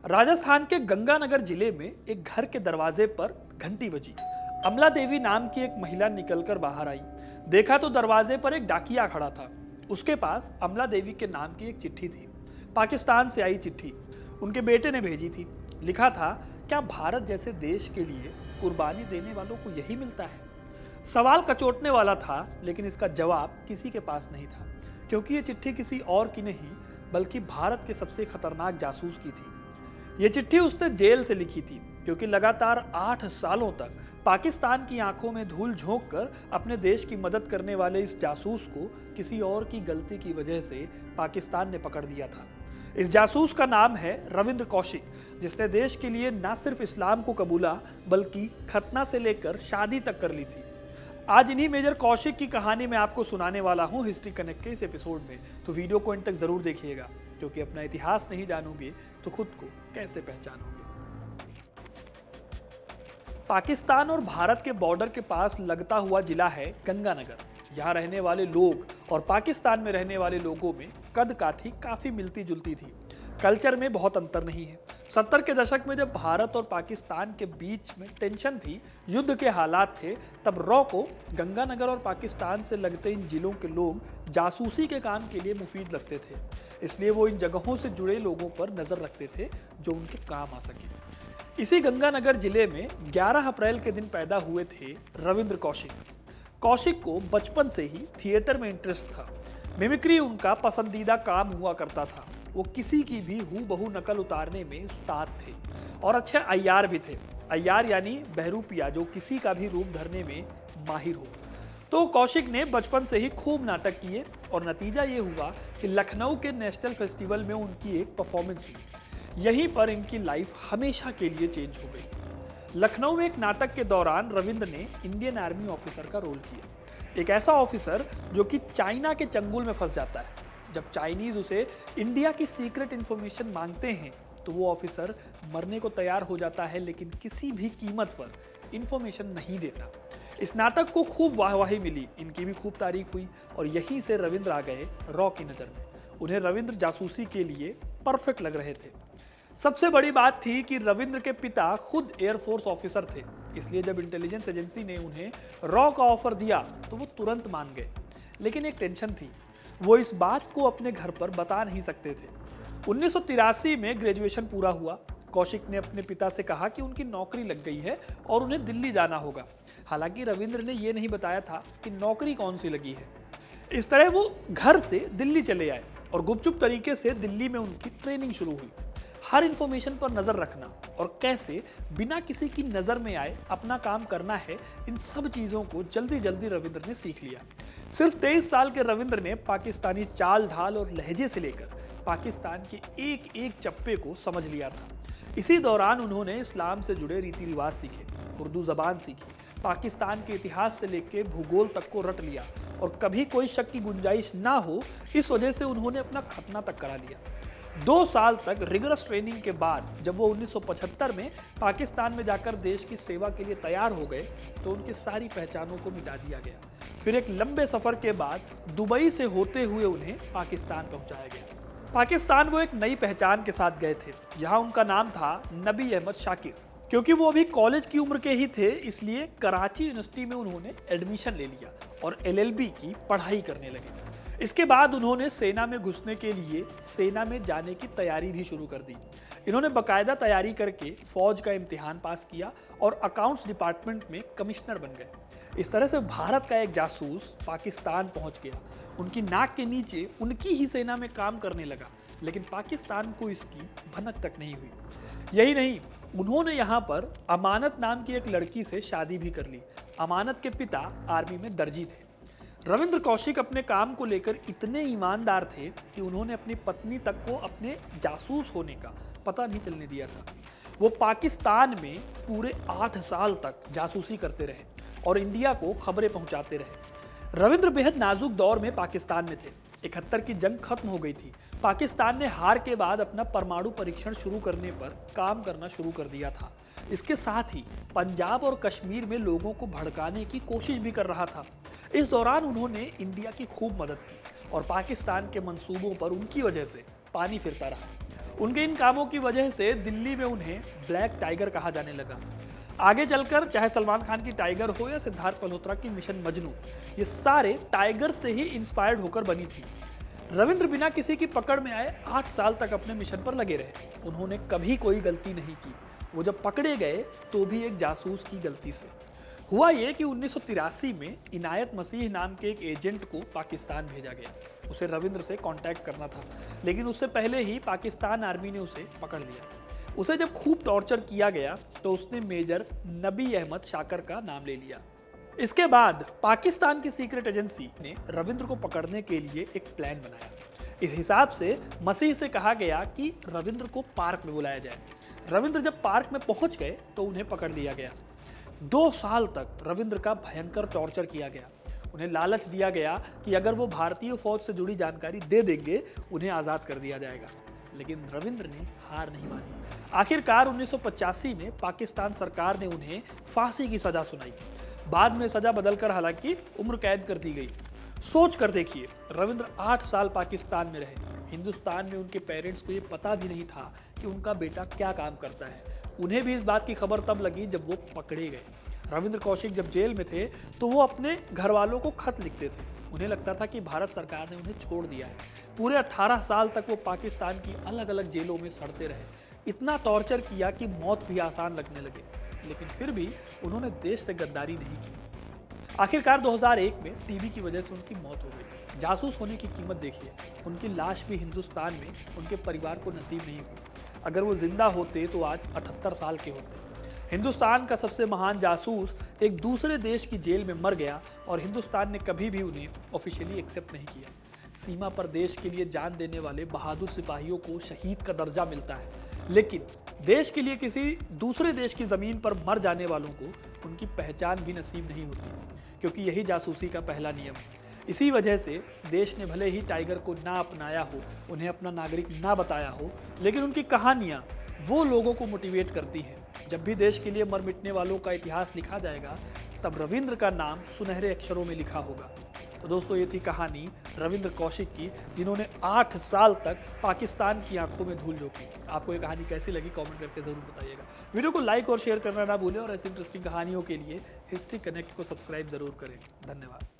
राजस्थान के गंगानगर जिले में एक घर के दरवाजे पर घंटी बजी। अमला देवी नाम की एक महिला निकलकर बाहर आई। देखा तो दरवाजे पर एक डाकिया खड़ा था। उसके पास अमला देवी के नाम की एक चिट्ठी थी। पाकिस्तान से आई चिट्ठी उनके बेटे ने भेजी थी। लिखा था, क्या भारत जैसे देश के लिए कुर्बानी देने वालों को यही मिलता है? सवाल कचोटने वाला था, लेकिन इसका जवाब किसी के पास नहीं था, क्योंकि ये चिट्ठी किसी और की नहीं बल्कि भारत के सबसे खतरनाक जासूस की थी। ये चिट्ठी उसने जेल से लिखी थी, क्योंकि लगातार 8 सालों तक पाकिस्तान की आंखों में धूल झोंक कर अपने देश की मदद करने वाले इस जासूस को किसी और की गलती की वजह से पाकिस्तान ने पकड़ लिया था। इस जासूस का नाम है रविंद्र कौशिक, जिसने देश के लिए न सिर्फ इस्लाम को कबूला बल्कि खतना से लेकर शादी तक कर ली थी। आज इन्हीं मेजर कौशिक की कहानी मैं आपको सुनाने वाला हूं हिस्ट्री कनेक्ट के इस एपिसोड में, तो वीडियो को अंत तक जरूर देखिएगा, क्योंकि अपना इतिहास नहीं जानोगे तो खुद को कैसे पहचानोगे। पाकिस्तान और भारत के बॉर्डर के पास लगता हुआ जिला है गंगानगर। यहाँ रहने वाले लोग और पाकिस्तान में रहने वाले लोगों में कद काठी काफी मिलती जुलती थी। कल्चर में बहुत अंतर नहीं है। 70 के दशक में जब भारत और पाकिस्तान के बीच में टेंशन थी, युद्ध के हालात थे, तब रॉ को गंगानगर और पाकिस्तान से लगते इन जिलों के लोग जासूसी के काम के लिए मुफीद लगते थे। इसलिए वो इन जगहों से जुड़े लोगों पर नजर रखते थे जो उनके काम आ सके। इसी गंगानगर जिले में 11 अप्रैल के दिन पैदा हुए थे रविंद्र कौशिक। कौशिक को बचपन से ही थिएटर में इंटरेस्ट था। मिमिक्री उनका पसंदीदा काम हुआ करता था। वो किसी की भी हूबहू नकल उतारने में उस्ताद थे और अच्छे अय्यार भी थे। अय्यार यानी बहरूपिया, जो किसी का भी रूप धरने में माहिर हो। तो कौशिक ने बचपन से ही खूब नाटक किए और नतीजा ये हुआ कि लखनऊ के नेशनल फेस्टिवल में उनकी एक परफॉर्मेंस हुई। यहीं पर इनकी लाइफ हमेशा के लिए चेंज हो गई। लखनऊ में एक नाटक के दौरान रविंद्र ने इंडियन आर्मी ऑफिसर का रोल किया। एक ऐसा ऑफिसर जो कि चाइना के चंगुल में फंस जाता है। जब चाइनीज उसे इंडिया की सीक्रेट इंफॉर्मेशन मांगते हैं तो वो ऑफिसर मरने को तैयार हो जाता है, लेकिन किसी भी कीमत पर इंफॉर्मेशन नहीं देता। इस नाटक को खूब वाहवाही मिली, इनकी भी खूब तारीफ हुई और यहीं से रविंद्र आ गए रॉ की नज़र में। उन्हें रविंद्र जासूसी के लिए परफेक्ट लग रहे थे। सबसे बड़ी बात थी कि रविंद्र के पिता खुद एयरफोर्स ऑफिसर थे, इसलिए जब इंटेलिजेंस एजेंसी ने उन्हें रॉ का ऑफर दिया तो वो तुरंत मान गए। लेकिन एक टेंशन थी, वो इस बात को अपने घर पर बता नहीं सकते थे। 1983 में ग्रेजुएशन पूरा हुआ। कौशिक ने अपने पिता से कहा कि उनकी नौकरी लग गई है और उन्हें दिल्ली जाना होगा। हालांकि रविंद्र ने यह नहीं बताया था कि नौकरी कौन सी लगी है। इस तरह वो घर से दिल्ली चले आए और गुपचुप तरीके से दिल्ली में उनकी ट्रेनिंग शुरू हुई। हर इंफॉर्मेशन पर नजर रखना और कैसे बिना किसी की नजर में आए अपना काम करना है, इन सब चीजों को जल्दी जल्दी रविंद्र ने सीख लिया। सिर्फ 23 साल के रविंद्र ने पाकिस्तानी चाल ढाल और लहजे से लेकर पाकिस्तान के एक एक चप्पे को समझ लिया था। इसी दौरान उन्होंने इस्लाम से जुड़े रीति रिवाज सीखे, उर्दू जबान सीखी, पाकिस्तान के इतिहास से लेकर भूगोल तक को रट लिया और कभी कोई शक की गुंजाइश ना हो, इस वजह से उन्होंने अपना खतना तक करा लिया। 2 साल तक रिगरस ट्रेनिंग के बाद जब वो 1975 में पाकिस्तान में जाकर देश की सेवा के लिए तैयार हो गए तो उनकी सारी पहचानों को मिटा दिया गया। फिर एक लंबे सफर के बाद दुबई से होते हुए उन्हें पाकिस्तान पहुंचाया गया। पाकिस्तान वो एक नई पहचान के साथ गए थे। यहाँ उनका नाम था नबी अहमद शाकिर। क्योंकि वो अभी कॉलेज की उम्र के ही थे, इसलिए कराची यूनिवर्सिटी में उन्होंने एडमिशन ले लिया और LLB की पढ़ाई करने लगे। इसके बाद उन्होंने सेना में घुसने के लिए सेना में जाने की तैयारी भी शुरू कर दी। इन्होंने बाकायदा तैयारी करके फौज का इम्तिहान पास किया और अकाउंट्स डिपार्टमेंट में कमिश्नर बन गए। इस तरह से भारत का एक जासूस पाकिस्तान पहुंच गया। उनकी नाक के नीचे उनकी ही सेना में काम करने लगा, लेकिन पाकिस्तान को इसकी भनक तक नहीं हुई। यही नहीं, उन्होंने यहाँ पर अमानत नाम की एक लड़की से शादी भी कर ली। अमानत के पिता आर्मी में दर्जी थे। रविंद्र कौशिक अपने काम को लेकर इतने ईमानदार थे कि उन्होंने अपनी पत्नी तक को अपने जासूस होने का पता नहीं चलने दिया था। वो पाकिस्तान में पूरे 8 साल तक जासूसी करते रहे और इंडिया को खबरें पहुंचाते रहे। रविंद्र बेहद नाजुक दौर में पाकिस्तान में थे। 71 की जंग खत्म हो गई थी। पाकिस्तान ने हार के बाद अपना परमाणु परीक्षण शुरू करने पर काम करना शुरू कर दिया था। इसके साथ ही पंजाब और कश्मीर में लोगों को भड़काने की कोशिश भी कर रहा था। इस दौरान उन्होंने इंडिया की खूब मदद की और पाकिस्तान के मंसूबों पर उनकी वजह से पानी फिरता रहा। उनके इन कामों की वजह से दिल्ली में उन्हें ब्लैक टाइगर कहा जाने लगा। आगे चलकर चाहे सलमान खान की टाइगर हो या सिद्धार्थ मल्होत्रा की मिशन मजनू, ये सारे टाइगर से ही इंस्पायर्ड होकर बनी थी। रविंद्र बिना किसी की पकड़ में आए 8 साल तक अपने मिशन पर लगे रहे। उन्होंने कभी कोई गलती नहीं की। वो जब पकड़े गए तो भी एक जासूस की गलती से। हुआ ये कि 1983 में इनायत मसीह नाम के एक एजेंट को पाकिस्तान भेजा गया। उसे रविंद्र से कांटेक्ट करना था, लेकिन उससे पहले ही पाकिस्तान आर्मी ने उसे पकड़ लिया। उसे जब खूब टॉर्चर किया गया तो उसने मेजर नबी अहमद शाकर का नाम ले लिया। इसके बाद पाकिस्तान की सीक्रेट एजेंसी ने रविंद्र को पकड़ने के लिए एक प्लान बनाया। इस हिसाब से मसीह से कहा गया कि रविंद्र को पार्क में बुलाया जाए। रविंद्र जब पार्क में पहुंच गए तो उन्हें पकड़ लिया गया। 2 साल तक रविंद्र का भयंकर टॉर्चर किया गया। उन्हें लालच दिया गया कि अगर वो भारतीय फौज से जुड़ी जानकारी दे देंगे उन्हें आज़ाद कर दिया जाएगा, लेकिन रविंद्र ने हार नहीं मानी। आखिरकार 1985 में पाकिस्तान सरकार ने उन्हें फांसी की सजा सुनाई। बाद में सजा बदलकर हालांकि उम्र कैद कर दी गई। सोच कर देखिए, रविंद्र 8 साल पाकिस्तान में रहे। हिंदुस्तान में उनके पेरेंट्स को ये पता भी नहीं था कि उनका बेटा क्या काम करता है। उन्हें भी इस बात की खबर तब लगी जब वो पकड़े गए। रविंद्र कौशिक जब जेल में थे तो वो अपने घर वालों को खत लिखते थे। उन्हें लगता था कि भारत सरकार ने उन्हें छोड़ दिया है। पूरे 18 साल तक वो पाकिस्तान की अलग अलग जेलों में सड़ते रहे। इतना टॉर्चर किया कि मौत भी आसान लगने लगे, लेकिन फिर भी उन्होंने देश से गद्दारी नहीं की। आखिरकार 2001 में टीबी की वजह से उनकी मौत हो गई। जासूस होने की कीमत देखिए। उनकी लाश भी हिंदुस्तान में उनके परिवार को नसीब नहीं हुई। अगर वो जिंदा होते तो आज 78 साल के होते। हिंदुस्तान का सबसे महान जासूस एक दूसरे देश की जेल में मर गया और हिंदुस्तान ने कभी भी उन्हें ऑफिशियली एक्सेप्ट नहीं किया। सीमा पर देश के लिए जान देने वाले बहादुर सिपाहियों को शहीद का दर्जा मिलता है, लेकिन देश के लिए किसी दूसरे देश की जमीन पर मर जाने वालों को उनकी पहचान भी नसीब नहीं होती, क्योंकि यही जासूसी का पहला नियम है। इसी वजह से देश ने भले ही टाइगर को ना अपनाया हो, उन्हें अपना नागरिक ना बताया हो, लेकिन उनकी कहानियां वो लोगों को मोटिवेट करती हैं। जब भी देश के लिए मर मिटने वालों का इतिहास लिखा जाएगा, तब रविंद्र का नाम सुनहरे अक्षरों में लिखा होगा। तो दोस्तों, ये थी कहानी रविंद्र कौशिक की, जिन्होंने 8 साल तक पाकिस्तान की आंखों में धूल झोंकी। आपको ये कहानी कैसी लगी कमेंट करके जरूर बताइएगा। वीडियो को लाइक और शेयर करना ना भूलें और ऐसी इंटरेस्टिंग कहानियों के लिए हिस्ट्री कनेक्ट को सब्सक्राइब जरूर करें। धन्यवाद।